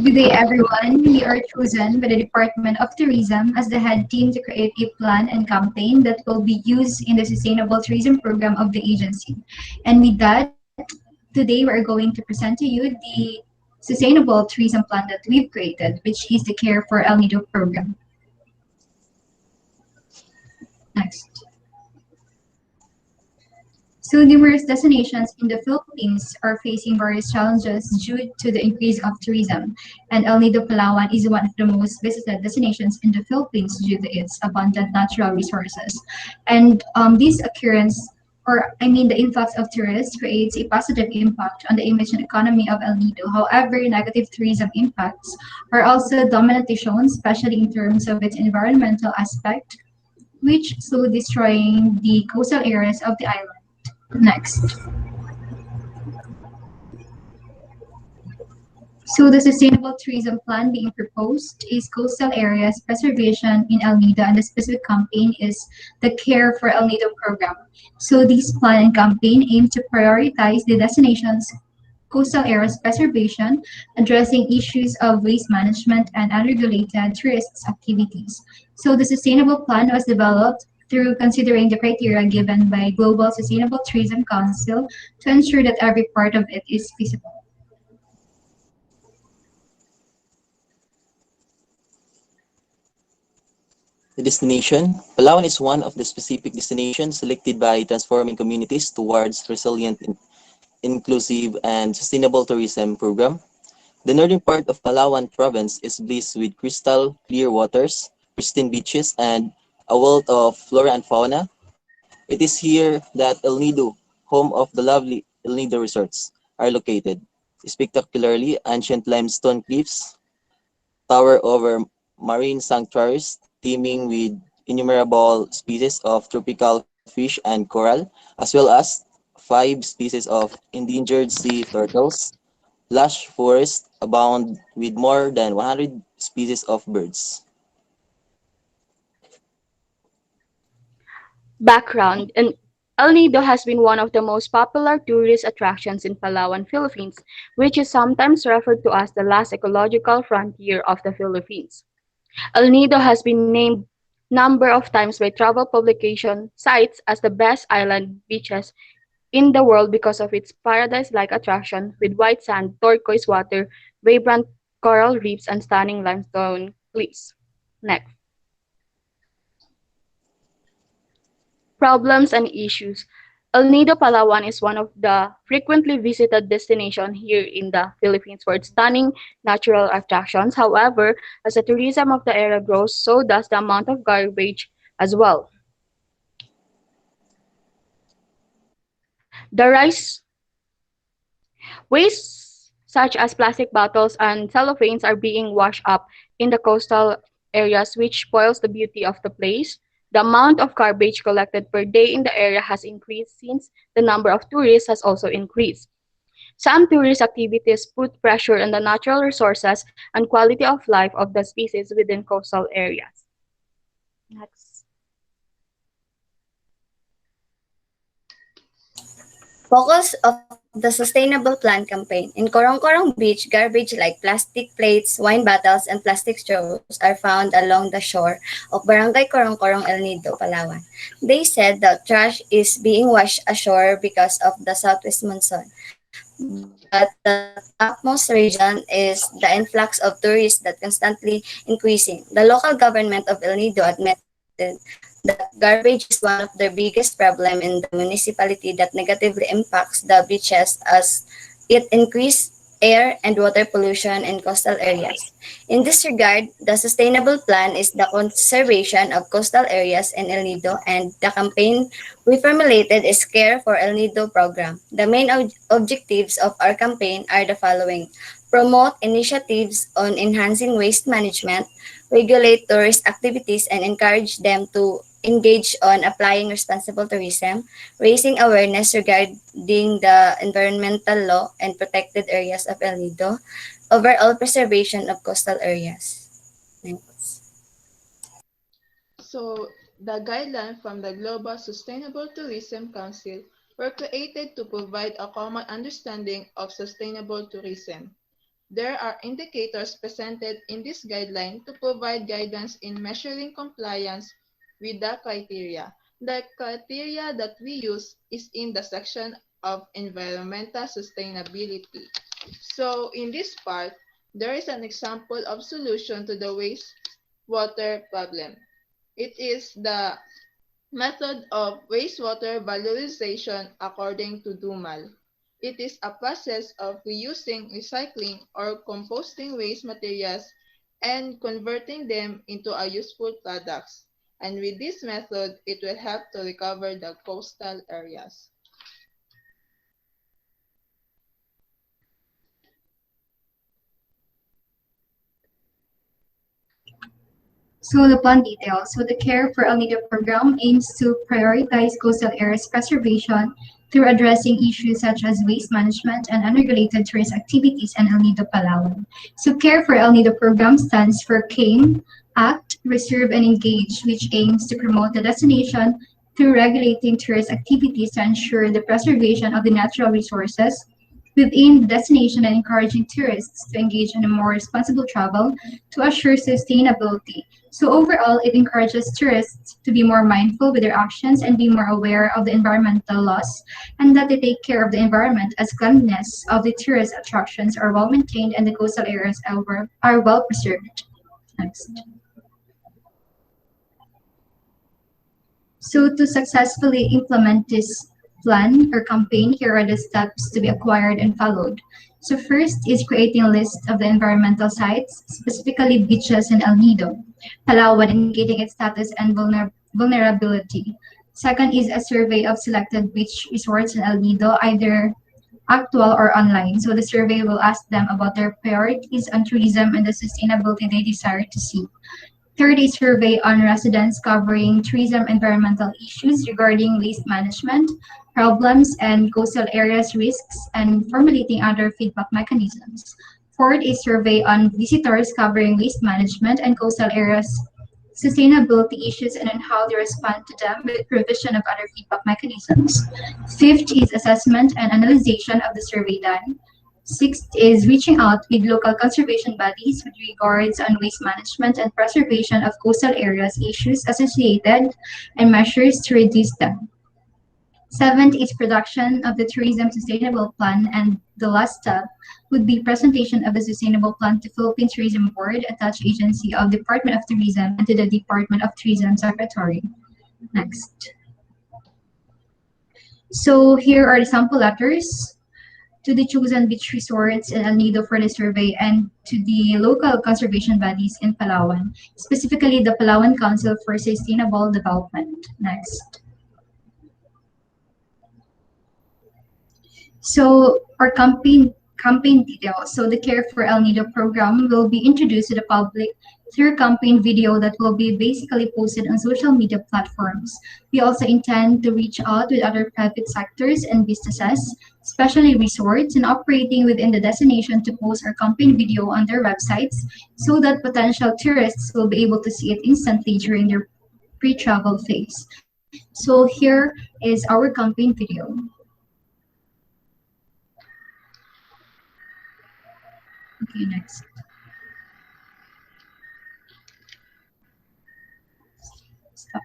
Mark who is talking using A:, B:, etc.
A: Good day, everyone. We are chosen by the Department of Tourism as the head team to create a plan and campaign that will be used in the Sustainable Tourism Program of the agency. And with that, today we're going to present to you the Sustainable Tourism Plan that we've created, which is the Care for El Nido program. Next. So numerous destinations in the Philippines are facing various challenges due to the increase of tourism, and El Nido Palawan is one of the most visited destinations in the Philippines due to its abundant natural resources. And this occurrence, or I mean the influx of tourists creates a positive impact on the image and economy of El Nido. However, negative tourism impacts are also dominantly shown, especially in terms of its environmental aspect, which slow destroying the coastal areas of the island. Next. So the Sustainable Tourism Plan being proposed is coastal areas preservation in El Nido, and the specific campaign is the Care for El Nido program. So this plan and campaign aim to prioritize the destination's coastal areas preservation, addressing issues of waste management and unregulated tourist activities. So the sustainable plan was developed through considering the criteria given by Global Sustainable Tourism Council to ensure that every part of it is feasible.
B: The destination. Palawan is one of the specific destinations selected by transforming communities towards resilient, inclusive, and sustainable tourism program. The northern part of Palawan province is blessed with crystal clear waters, pristine beaches, and a wealth of flora and fauna. It is here that El Nido, home of the lovely El Nido resorts, are located. Spectacularly ancient limestone cliffs tower over marine sanctuaries teeming with innumerable species of tropical fish and coral, as well as 5 species of endangered sea turtles. Lush forests abound with more than 100 species of birds.
C: Background and El Nido has been one of the most popular tourist attractions in Palawan, Philippines, which is sometimes referred to as the last ecological frontier of the Philippines. El Nido has been named number of times by travel publication sites as the best island beaches in the world because of its paradise-like attraction with white sand, turquoise water, vibrant coral reefs, and stunning limestone cliffs. Next. Problems and issues. El Nido Palawan is one of the frequently visited destinations here in the Philippines for its stunning natural attractions. However, as the tourism of the area grows, so does the amount of garbage as well. The rise waste such as plastic bottles and cellophanes are being washed up in the coastal areas, which spoils the beauty of the place. The amount of garbage collected per day in the area has increased since the number of tourists has also increased. Some tourist activities put pressure on the natural resources and quality of life of the species within coastal areas. Next.
D: Focus of the Sustainable Plan campaign. In Corong Beach, garbage like plastic plates, wine bottles, and plastic straws are found along the shore of Barangay Corong El Nido, Palawan. They said that trash is being washed ashore because of the southwest monsoon. But the topmost region is the influx of tourists that constantly increasing. The local government of El Nido admitted that garbage is one of their biggest problem in the municipality that negatively impacts the beaches as it increases air and water pollution in coastal areas. In this regard, the sustainable plan is the conservation of coastal areas in El Nido, and the campaign we formulated is Care for El Nido program. The main objectives of our campaign are the following: promote initiatives on enhancing waste management, regulate tourist activities and encourage them to engage on applying responsible tourism, raising awareness regarding the environmental law and protected areas of El Nido, overall preservation of coastal areas. Thanks.
E: So, the guidelines from the Global Sustainable Tourism Council were created to provide a common understanding of sustainable tourism. There are indicators presented in this guideline to provide guidance in measuring compliance with the criteria. The criteria that we use is in the section of environmental sustainability. So in this part, there is an example of solution to the wastewater problem. It is the method of wastewater valorization according to Dumal. It is a process of reusing, recycling, or composting waste materials and converting them into a useful products. And with this method, it will help to recover the coastal areas.
A: So the plan details. So the Care for El Nido program aims to prioritize coastal areas preservation through addressing issues such as waste management and unregulated tourist activities in El Nido, Palawan. So Care for El Nido program stands for CAME, Act, Reserve, and Engage, which aims to promote the destination through regulating tourist activities to ensure the preservation of the natural resources within the destination and encouraging tourists to engage in a more responsible travel to assure sustainability. So overall, it encourages tourists to be more mindful with their actions and be more aware of the environmental laws and that they take care of the environment as cleanliness of the tourist attractions are well maintained and the coastal areas are well preserved. Next. So to successfully implement this plan or campaign, here are the steps to be acquired and followed. So first is creating a list of the environmental sites, specifically beaches in El Nido, Palawan, indicating its status and vulnerability. Second is a survey of selected beach resorts in El Nido, either actual or online. So the survey will ask them about their priorities on tourism and the sustainability they desire to see. Third is survey on residents covering tourism environmental issues regarding waste management, problems and coastal areas risks, and formulating other feedback mechanisms. Fourth is survey on visitors covering waste management and coastal areas sustainability issues and on how they respond to them with provision of other feedback mechanisms. Fifth is assessment and analysis of the survey done. Sixth is reaching out with local conservation bodies with regards on waste management and preservation of coastal areas issues associated and measures to reduce them. Seventh is production of the tourism sustainable plan, and the last step would be presentation of the sustainable plan to Philippine Tourism Board, attached agency of Department of Tourism, and to the Department of Tourism Secretary. Next. So here are the sample letters to the chosen beach resorts in El Nido for the survey and to the local conservation bodies in Palawan, specifically the Palawan Council for Sustainable Development. Next. So our campaign details. So the Care for El Nido program will be introduced to the public through a campaign video that will be basically posted on social media platforms. We also intend to reach out with other private sectors and businesses, especially resorts, and operating within the destination to post our campaign video on their websites so that potential tourists will be able to see it instantly during their pre-travel phase. So here is our campaign video. Okay, next. Stop.